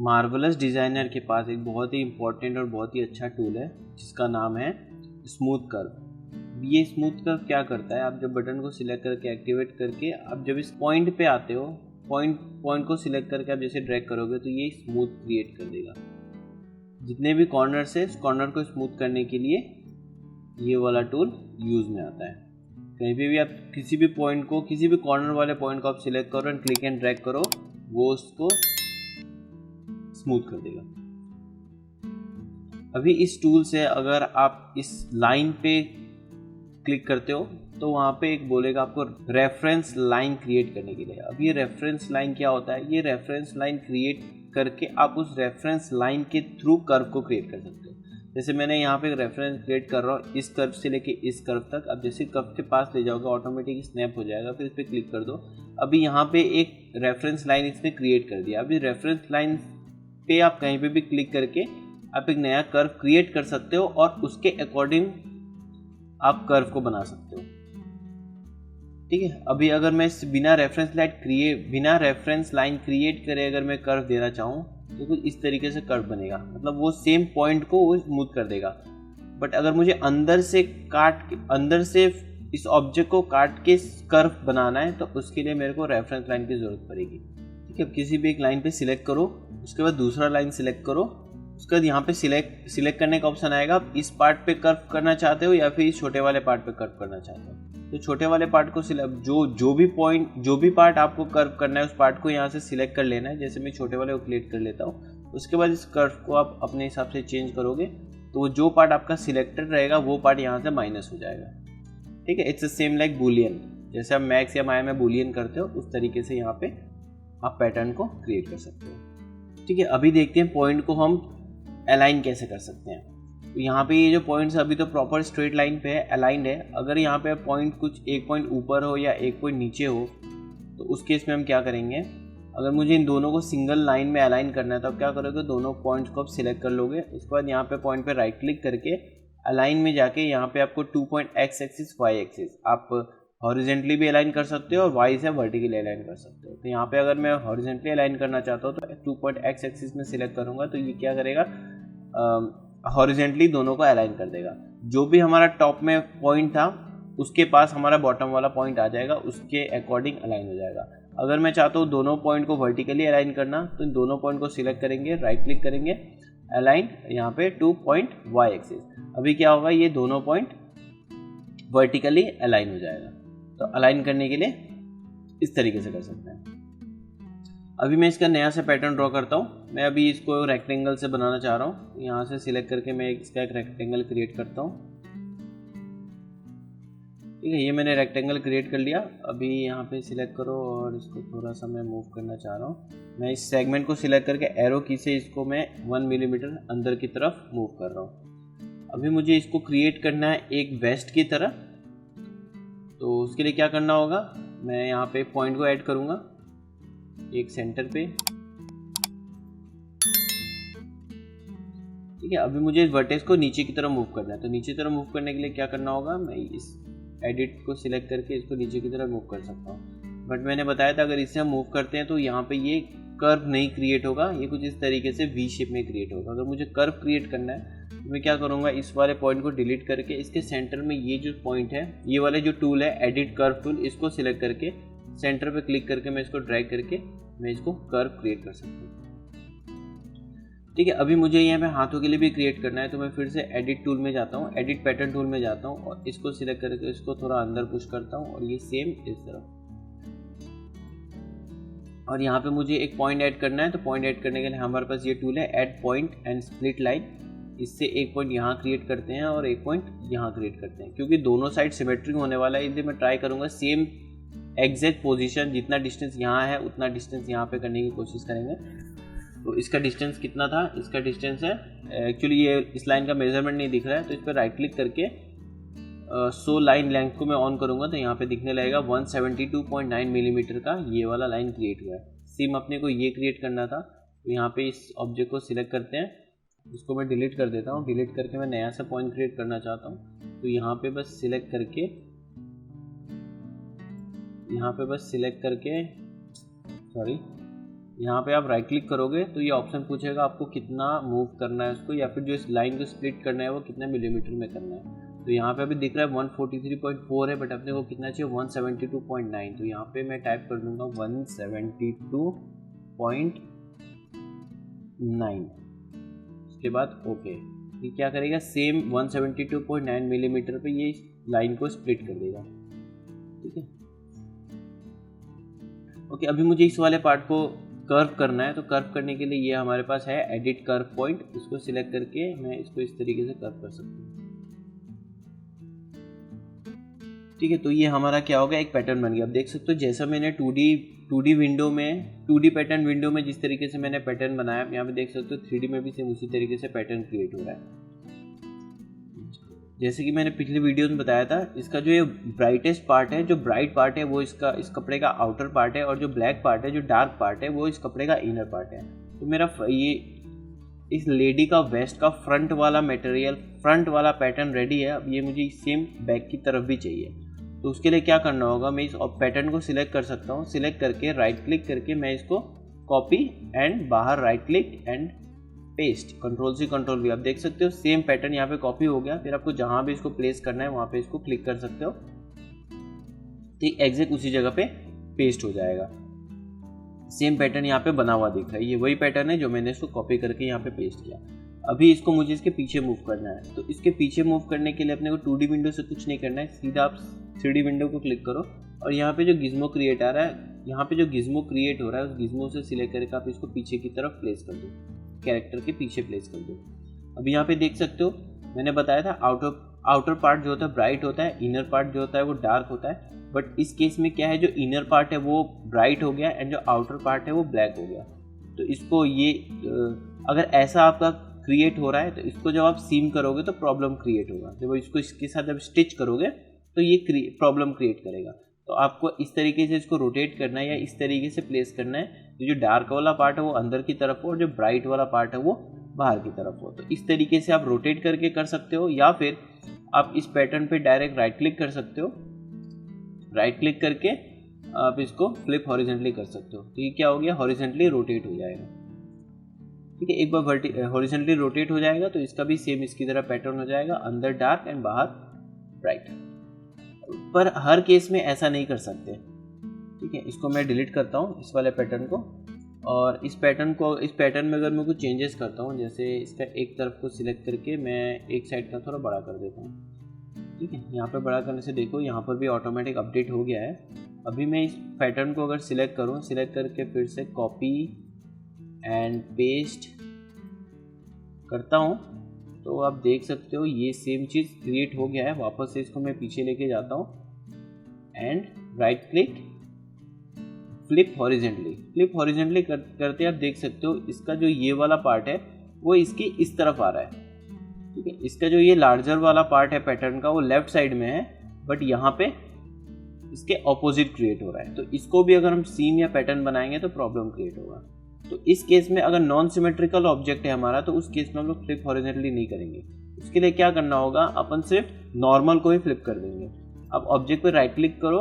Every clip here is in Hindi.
मार्वलस डिज़ाइनर के पास एक बहुत ही इम्पोर्टेंट और बहुत ही अच्छा टूल है जिसका नाम है स्मूथ कर्व। ये स्मूथ कर्व क्या करता है, आप जब बटन को सिलेक्ट करके एक्टिवेट करके आप जब इस पॉइंट पे आते हो, पॉइंट को सिलेक्ट करके आप जैसे ड्रैग करोगे तो ये स्मूथ क्रिएट कर देगा। जितने भी कॉर्नर से इस कॉर्नर को स्मूथ करने के लिए ये वाला टूल यूज़ में आता है। कहीं पे भी आप किसी भी पॉइंट को, किसी भी कॉर्नर वाले पॉइंट को आप सिलेक्ट करो एंड क्लिक एंड ड्रैग करो, वो उसको स्मूथ कर देगा। अभी इस टूल से अगर आप इस लाइन पे क्लिक करते हो तो वहाँ पे एक बोलेगा आपको रेफरेंस लाइन क्रिएट करने के लिए। अब ये रेफरेंस लाइन क्या होता है, ये रेफरेंस लाइन क्रिएट करके आप उस रेफरेंस लाइन के थ्रू कर्व को क्रिएट कर सकते हो। जैसे मैंने यहाँ पे एक रेफरेंस क्रिएट कर रहा हूँ, इस कर्व से लेके इस कर्व तक। अब जैसे कर्व के पास ले जाओगे ऑटोमेटिक स्नैप हो जाएगा, फिर इस पर क्लिक कर दो। अभी यहाँ पे एक रेफरेंस लाइन इसने क्रिएट कर दिया। अभी रेफरेंस लाइन पे आप कहीं पे भी क्लिक करके आप एक नया कर्व क्रिएट कर सकते हो और उसके अकॉर्डिंग आप कर्व को बना सकते हो। ठीक है, अभी अगर मैं बिना रेफरेंस लाइन क्रिएट करे अगर मैं कर्व देना चाहूँ तो कुछ इस तरीके से कर्व बनेगा, मतलब वो सेम पॉइंट को वो स्मूथ कर देगा। बट अगर मुझे अंदर से इस ऑब्जेक्ट को काट के कर्व बनाना है तो उसके लिए मेरे को रेफरेंस लाइन की जरूरत पड़ेगी। ठीक है, किसी भी एक लाइन पे सिलेक्ट करो, उसके बाद दूसरा लाइन सिलेक्ट करो, उसके बाद यहाँ पे सिलेक्ट करने का ऑप्शन आएगा। आप इस पार्ट पे कर्व करना चाहते हो या फिर इस छोटे वाले पार्ट पे कर्व करना चाहते हो, तो छोटे वाले पार्ट को सिलेक्ट, जो भी पार्ट आपको कर्व करना है उस पार्ट को यहाँ से सिलेक्ट कर लेना है। जैसे मैं छोटे वाले को क्लिक कर लेता हूँ, उसके बाद इस कर्व को आप अपने हिसाब से चेंज करोगे तो जो पार्ट आपका सिलेक्टेड रहेगा वो पार्ट यहाँ से माइनस हो जाएगा। ठीक है, इट्स सेम लाइक बूलियन, जैसे आप मैक्स या माया में बूलियन करते हो उस तरीके से यहाँ पे आप पैटर्न को क्रिएट कर सकते हो। ठीक है, अभी देखते हैं पॉइंट को हम अलाइन कैसे कर सकते हैं। तो यहाँ पे ये जो पॉइंट्स अभी तो प्रॉपर स्ट्रेट लाइन पे है, अलाइंड है। अगर यहाँ पे पॉइंट कुछ एक पॉइंट ऊपर हो या एक पॉइंट नीचे हो तो उस केस में हम क्या करेंगे, अगर मुझे इन दोनों को सिंगल लाइन में अलाइन करना है तो आप क्या करोगे, दोनों पॉइंट्स को आप सिलेक्ट कर लोगे। उसके बाद यहाँ पे पॉइंट पे राइट क्लिक करके अलाइन में जाके यहाँ पे आपको 2 point x axis y axis आप हॉरिजेंटली भी अलाइन कर सकते हो और वाई से वर्टिकली अलाइन कर सकते हो। तो यहाँ पे अगर मैं हॉरिजेंटली अलाइन करना चाहता हूँ तो 2 पॉइंट एक्स एक्सिस में सिलेक्ट करूँगा तो ये क्या करेगा, हॉरिजेंटली दोनों को अलाइन कर देगा। जो भी हमारा टॉप में पॉइंट था उसके पास हमारा बॉटम वाला पॉइंट आ जाएगा, उसके अकॉर्डिंग अलाइन हो जाएगा। अगर मैं चाहता हूँ दोनों पॉइंट को वर्टिकली अलाइन करना तो इन दोनों पॉइंट को सिलेक्ट करेंगे, राइट क्लिक करेंगे, अलाइन, यहाँ पे 2 पॉइंट वाई एक्सिस। अभी क्या होगा, ये दोनों पॉइंट वर्टिकली अलाइन हो जाएगा। तो अलाइन करने के लिए इस तरीके से कर सकते हैं। अभी मैं इसका नया से पैटर्न ड्रॉ करता हूँ। मैं अभी इसको रेक्टेंगल से बनाना चाह रहा हूँ, यहाँ से सिलेक्ट करके मैं इसका एक रेक्टेंगल क्रिएट करता हूँ। ठीक है, ये मैंने रेक्टेंगल क्रिएट कर लिया। अभी यहाँ पे सिलेक्ट करो और इसको थोड़ा सा मैं मूव करना चाह रहा हूँ। मैं इस सेगमेंट को सिलेक्ट करके एरो की से इसको मैं 1 मिलीमीटर अंदर की तरफ मूव कर रहा हूँ। अभी मुझे इसको क्रिएट करना है एक वेस्ट की तरह, तो उसके लिए क्या करना होगा, मैं यहाँ पे पॉइंट को ऐड करूँगा एक सेंटर पे। ठीक है, अभी मुझे इस वर्टेक्स को नीचे की तरफ मूव करना है, तो नीचे की तरफ मूव करने के लिए क्या करना होगा, मैं इस एडिट को सिलेक्ट करके इसको नीचे की तरफ मूव कर सकता हूँ। बट मैंने बताया था अगर इसे हम मूव करते हैं तो यहाँ पे ये कर्व नहीं क्रिएट होगा, ये कुछ इस तरीके से वी शेप में क्रिएट होगा। अगर मुझे कर्व क्रिएट करना है तो मैं क्या करूँगा, इस वाले पॉइंट को डिलीट करके इसके सेंटर में ये जो पॉइंट है, ये वाले जो टूल है एडिट कर्व टूल, इसको सिलेक्ट करके सेंटर पे क्लिक करके मैं इसको ड्रैग करके मैं इसको कर्व क्रिएट कर सकता हूँ। ठीक है, अभी मुझे यहाँ पे हाथों के लिए भी क्रिएट करना है तो मैं फिर से एडिट टूल में जाता हूँ, एडिट पैटर्न टूल में जाता हूँ और इसको सिलेक्ट करके इसको थोड़ा अंदर पुश करता हूँ और ये सेम इस तरफ। और यहाँ पे मुझे एक पॉइंट ऐड करना है, तो पॉइंट ऐड करने के लिए हमारे पास ये टूल है add point and split line. इससे एक पॉइंट यहाँ क्रिएट करते हैं और एक पॉइंट यहाँ क्रिएट करते हैं। क्योंकि दोनों साइड सिमेट्रिक होने वाला है इसलिए मैं ट्राई करूँगा सेम एग्जैक्ट पोजीशन, जितना डिस्टेंस यहाँ है उतना डिस्टेंस यहाँ पे करने की कोशिश करेंगे। तो इसका डिस्टेंस कितना था, इसका डिस्टेंस है, एक्चुअली ये इस लाइन का मेजरमेंट नहीं दिख रहा है तो इस पर राइट क्लिक करके सो लाइन लेंथ को मैं ऑन करूँगा तो यहाँ पे दिखने लगेगा 172.9 मिलीमीटर का ये वाला लाइन क्रिएट हुआ है। सेम अपने को ये क्रिएट करना था, तो यहाँ पे इस ऑब्जेक्ट को सिलेक्ट करते हैं, इसको मैं डिलीट कर देता हूँ। डिलीट करके मैं नया सा पॉइंट क्रिएट करना चाहता हूँ, तो यहाँ पे बस सिलेक्ट करके यहाँ पे आप राइट क्लिक करोगे तो ये ऑप्शन पूछेगा आपको कितना मूव करना है उसको, या फिर जो इस लाइन को स्प्लिट करना है वो कितने मिलीमीटर में करना है। तो यहाँ पे अभी दिख रहा है 143.4 है, बट अपने को कितना चाहिए 172.9। तो यहाँ पे मैं टाइप कर दूंगा 172.9, उसके बाद ओके। ये क्या करेगा, सेम 172.9 मिलीमीटर पे ये लाइन को स्प्लिट कर देगा। ठीक है, ओके। अभी मुझे इस वाले पार्ट को कर्व करना है, तो कर्व करने के लिए ये हमारे पास है एडिट कर्व पॉइंट, इसको सिलेक्ट करके मैं इसको इस तरीके से कर्व कर सकता हूँ। ठीक है, तो ये हमारा क्या हो गया, एक पैटर्न बन गया। अब देख सकते हो जैसा मैंने 2D विंडो में 2D पैटर्न विंडो में जिस तरीके से मैंने पैटर्न बनाया, यहाँ पे देख सकते हो 3D में भी सेम उसी तरीके से पैटर्न क्रिएट हो रहा है। जैसे कि मैंने पिछले वीडियो में बताया था, इसका जो ये ब्राइटेस्ट पार्ट है, जो ब्राइट पार्ट है वो इसका इस कपड़े का आउटर पार्ट है, और जो ब्लैक पार्ट है, जो डार्क पार्ट है, वो इस कपड़े का इनर पार्ट है। तो मेरा ये इस लेडी का वेस्ट का फ्रंट वाला मटेरियल, फ्रंट वाला पैटर्न रेडी है। अब ये मुझे सेम बैक की तरफ भी चाहिए, तो उसके लिए क्या करना होगा, मैं इस पैटर्न को सिलेक्ट कर सकता हूँ। सिलेक्ट करके राइट क्लिक करके मैं इसको कॉपी एंड बाहर right click and paste, control C control V। आप देख सकते हो सेम पैटर्न यहाँ पे कॉपी हो गया। फिर आपको जहाँ भी इसको प्लेस करना है वहाँ पे इसको क्लिक कर सकते हो, ठीक एग्जैक्ट उसी जगह पे पेस्ट हो जाएगा। सेम पैटर्न यहाँ पे बना हुआ दिख रहा है, ये वही पैटर्न है जो मैंने इसको कॉपी करके यहाँ पे पेस्ट किया। अभी इसको मुझे इसके पीछे मूव करना है, तो इसके पीछे मूव करने के लिए अपने को 2D विंडो से कुछ नहीं करना है, सीधा आप 3D विंडो को क्लिक करो और यहाँ पे जो गिज्मो क्रिएट आ रहा है, यहाँ पे जो गिज्मो क्रिएट हो रहा है उस गिज्मो से सिलेक्ट करके आप इसको पीछे की तरफ प्लेस कर दो, कैरेक्टर के पीछे प्लेस कर दो। अभी यहाँ पे देख सकते हो मैंने बताया था आउटर पार्ट जो होता है ब्राइट होता है, इनर पार्ट जो होता है वो डार्क होता है। बट इस केस में क्या है, जो इनर पार्ट है वो ब्राइट हो गया एंड जो आउटर पार्ट है वो ब्लैक हो गया। तो इसको ये अगर ऐसा आपका क्रिएट हो रहा है तो इसको जब आप सीम करोगे तो प्रॉब्लम क्रिएट होगा। जब इसको इसके साथ जब स्टिच करोगे तो ये प्रॉब्लम क्रिएट करेगा। तो आपको इस तरीके से इसको रोटेट करना है या इस तरीके से प्लेस करना है, जो डार्क वाला पार्ट है वो अंदर की तरफ हो और जो ब्राइट वाला पार्ट है वो बाहर की तरफ हो। तो इस तरीके से आप रोटेट करके कर सकते हो, या फिर आप इस पैटर्न पे डायरेक्ट राइट क्लिक कर सकते हो। राइट क्लिक करके आप इसको फ्लिप हॉरिजेंटली कर सकते हो। तो ये क्या हो गया, हॉरिजेंटली रोटेट हो जाएगा। ठीक है, एक बार हॉरिजेंटली रोटेट हो जाएगा तो इसका भी सेम इसकी तरह पैटर्न हो जाएगा, अंदर डार्क एंड बाहर ब्राइट। पर हर केस में ऐसा नहीं कर सकते। ठीक है, इसको मैं डिलीट करता हूँ इस वाले पैटर्न को, और इस पैटर्न में अगर मैं कुछ चेंजेस करता हूँ, जैसे इसका एक तरफ को सिलेक्ट करके मैं एक साइड का थोड़ा बड़ा कर देता हूँ। ठीक है, यहाँ पे बड़ा करने से देखो यहाँ पर भी ऑटोमेटिक अपडेट हो गया है। अभी मैं इस पैटर्न को अगर सिलेक्ट करूँ, सिलेक्ट करके फिर से कॉपी एंड पेस्ट करता हूँ, तो आप देख सकते हो ये सेम चीज़ क्रिएट हो गया है। वापस से इसको मैं पीछे लेके जाता हूँ and right click flip horizontally करते आप देख सकते हो इसका जो ये वाला पार्ट है वो इसकी इस तरफ आ रहा है। ठीक है, इसका जो ये लार्जर वाला पार्ट है पैटर्न का वो लेफ्ट साइड में है, बट यहाँ पे इसके ऑपोजिट क्रिएट हो रहा है। तो इसको भी अगर हम सीम या पैटर्न बनाएंगे तो प्रॉब्लम क्रिएट होगा। तो इस केस में अगर नॉन सिमेट्रिकल ऑब्जेक्ट है हमारा, तो उस केस में हम लोग फ्लिप हॉरिजेंटली नहीं करेंगे। उसके लिए क्या करना होगा, अपन सिर्फ नॉर्मल को ही फ्लिप कर देंगे। अब ऑब्जेक्ट पे राइट क्लिक करो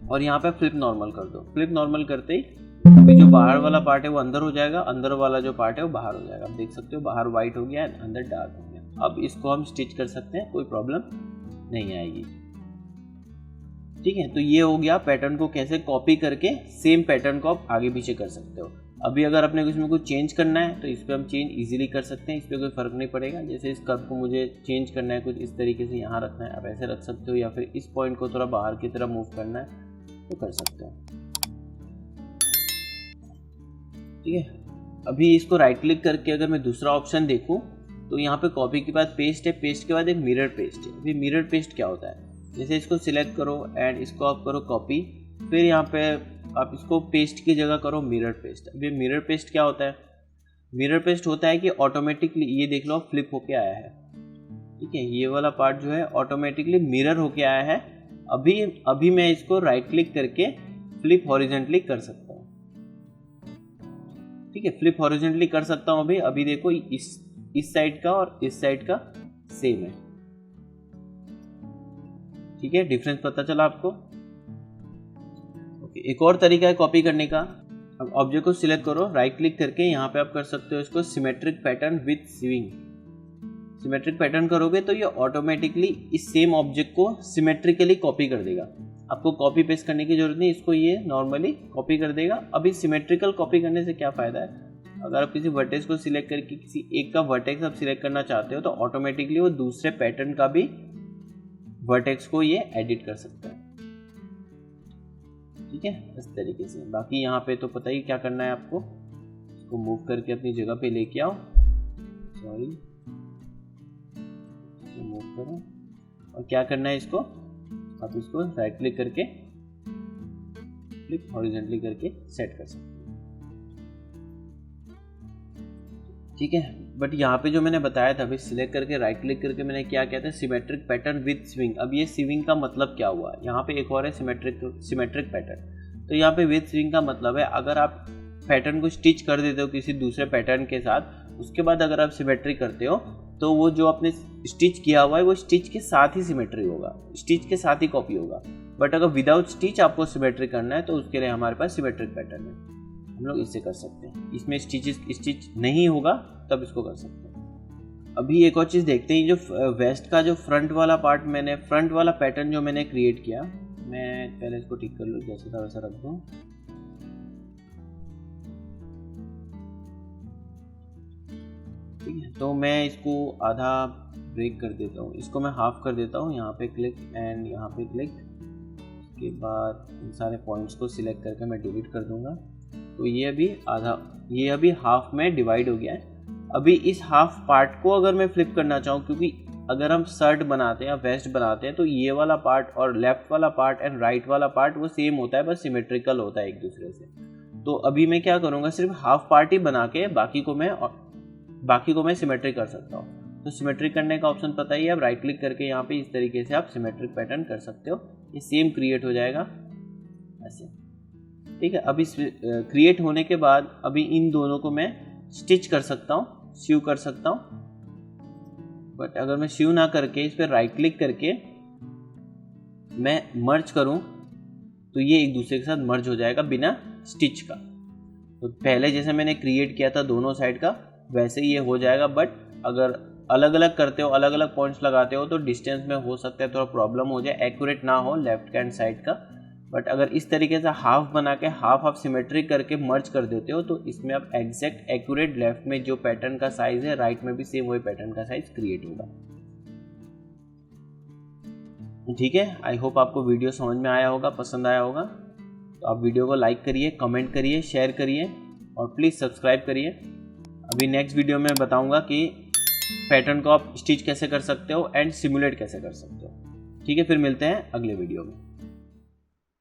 और यहाँ पे फ्लिप नॉर्मल कर दो। फ्लिप नॉर्मल करते ही अभी जो बाहर वाला पार्ट है वो अंदर हो जाएगा, अंदर वाला जो पार्ट है वो बाहर हो जाएगा। आप देख सकते हो बाहर व्हाइट हो गया है, अंदर डार्क हो गया। अब इसको हम स्टिच कर सकते हैं, कोई प्रॉब्लम नहीं आएगी। ठीक है, तो ये हो गया पैटर्न को कैसे कॉपी करके सेम पैटर्न को आप आगे पीछे कर सकते हो। अभी अगर अपने को इसमें कुछ चेंज करना है तो इस पर हम चेंज इजीली कर सकते हैं, इस पर कोई फ़र्क नहीं पड़ेगा। जैसे इस कर्व को मुझे चेंज करना है, कुछ इस तरीके से यहाँ रखना है, आप ऐसे रख सकते हो, या फिर इस पॉइंट को थोड़ा बाहर की तरफ मूव करना है तो कर सकते हो। ठीक है, अभी इसको राइट क्लिक करके अगर मैं दूसरा ऑप्शन देखूँ तो यहाँ पे कॉपी के बाद पेस्ट है, पेस्ट के बाद एक मिरर पेस्ट है। अभी मिरर पेस्ट क्या होता है, जैसे इसको सिलेक्ट करो एंड इसको आप करो कॉपी, फिर यहाँ पे आप इसको पेस्ट की जगह करो मिरर पेस्ट। अभी मिरर पेस्ट क्या होता है, मिरर पेस्ट होता है कि ऑटोमेटिकली ये देख लो फ्लिप होके आया है। ठीक है, ये वाला पार्ट जो है ऑटोमेटिकली मिरर होके आया है। अभी मैं इसको राइट क्लिक करके फ्लिप हॉरिजेंटली कर सकता हूँ। ठीक है, फ्लिप हॉरिजेंटली कर सकता हूँ। अभी देखो इस साइड का और इस साइड का सेम है। ठीक है, डिफरेंस पता चला आपको। ओके, एक और तरीका है कॉपी करने का। अब ऑब्जेक्ट को सिलेक्ट करो, राइट क्लिक करके यहाँ पे आप कर सकते हो इसको symmetric pattern with swing. Symmetric pattern करोगे तो ये ऑटोमेटिकली इस सेम ऑब्जेक्ट को सिमेट्रिकली कॉपी कर देगा। आपको कॉपी पेस्ट करने की जरूरत नहीं, इसको ये नॉर्मली कॉपी कर देगा। अभी सिमेट्रिकल कॉपी करने से क्या फ़ायदा है, अगर आप किसी वर्टेक्स को सिलेक्ट करके किसी एक का वर्टेक्स आप सिलेक्ट करना चाहते हो तो ऑटोमेटिकली वो दूसरे पैटर्न का भी वर्टेक्स को ये एडिट कर सकता है। ठीक है, इस तरीके से। बाकी यहाँ पे तो पता ही क्या करना है आपको, इसको मूव करके अपनी जगह पे लेके आओ, सॉरी मूव करो, और क्या करना है इसको आप इसको राइट क्लिक करके फ्लिप हॉरिजॉन्टली करके सेट कर सकते हैं। ठीक है, बट यहाँ पे जो मैंने बताया था अभी सिलेक्ट करके राइट क्लिक करके मैंने क्या किया था, सिमेट्रिक पैटर्न विद स्विंग। अब ये स्विंग का मतलब क्या हुआ, यहाँ पे एक और है सिमेट्रिक पैटर्न। तो यहाँ पे विद स्विंग का मतलब है अगर आप पैटर्न को स्टिच कर देते हो किसी दूसरे पैटर्न के साथ, उसके बाद अगर आप सिमेट्रिक करते हो तो वो जो आपने स्टिच किया हुआ है वो स्टिच के साथ ही सिमेट्री होगा, स्टिच के साथ ही कॉपी होगा। बट अगर विदाउट स्टिच आपको सिमेट्रिक करना है तो उसके लिए हमारे पास सिमेट्रिक पैटर्न है, हम लोग इससे कर सकते हैं। इसमें स्टिच नहीं होगा तब इसको कर सकते हैं। अभी एक और चीज़ देखते हैं, जो वेस्ट का जो फ्रंट वाला पैटर्न जो मैंने क्रिएट किया, मैं पहले इसको ठीक कर लूँ, जैसे था वैसा रख दूँ। ठीक है, तो मैं इसको आधा ब्रेक कर देता हूँ, इसको मैं हाफ कर देता हूँ। यहाँ पे क्लिक एंड यहाँ पे क्लिक, उसके बाद इन सारे पॉइंट्स को सिलेक्ट करके मैं डिलीट कर दूंगा। तो ये अभी हाफ में डिवाइड हो गया है। अभी इस हाफ पार्ट को अगर मैं फ्लिप करना चाहूँ, क्योंकि अगर हम शर्ट बनाते हैं या वेस्ट बनाते हैं तो ये वाला पार्ट और लेफ्ट वाला पार्ट एंड राइट वाला पार्ट वो सेम होता है, बस सिमेट्रिकल होता है एक दूसरे से। तो अभी मैं क्या करूँगा, सिर्फ हाफ पार्ट ही बना के बाकी को मैं सिमेट्रिक कर सकता हूँ। तो सिमेट्रिक करने का ऑप्शन पता ही है, आप राइट क्लिक करके यहाँ पे इस तरीके से आप सिमेट्रिक पैटर्न कर सकते हो, ये सेम क्रिएट हो जाएगा ऐसे। ठीक है, अभी क्रिएट होने के बाद अभी इन दोनों को मैं स्टिच कर सकता हूँ, सीव कर सकता हूँ। बट अगर मैं सीव ना करके इस पर राइट क्लिक करके मैं मर्ज करूँ तो ये एक दूसरे के साथ मर्ज हो जाएगा बिना स्टिच का। तो पहले जैसे मैंने क्रिएट किया था दोनों साइड का वैसे ही ये हो जाएगा। बट अगर अलग अलग करते हो, अलग अलग पॉइंट्स लगाते हो तो डिस्टेंस में हो सकता है थोड़ा प्रॉब्लम हो जाए, एक्यूरेट ना हो लेफ्ट हैंड साइड का। बट अगर इस तरीके से हाफ बना के हाफ आप सिमेट्रिक करके मर्ज कर देते हो तो इसमें आप एग्जैक्ट एक्यूरेट लेफ्ट में जो पैटर्न का साइज है राइट में भी सेम वही पैटर्न का साइज क्रिएट होगा। ठीक है, आई होप आपको वीडियो समझ में आया होगा, पसंद आया होगा। तो आप वीडियो को लाइक करिए, कमेंट करिए, शेयर करिए और प्लीज़ सब्सक्राइब करिए। अभी नेक्स्ट वीडियो में बताऊंगा कि पैटर्न को आप स्टिच कैसे कर सकते हो एंड सिमुलेट कैसे कर सकते हो। ठीक है, फिर मिलते हैं अगले वीडियो में।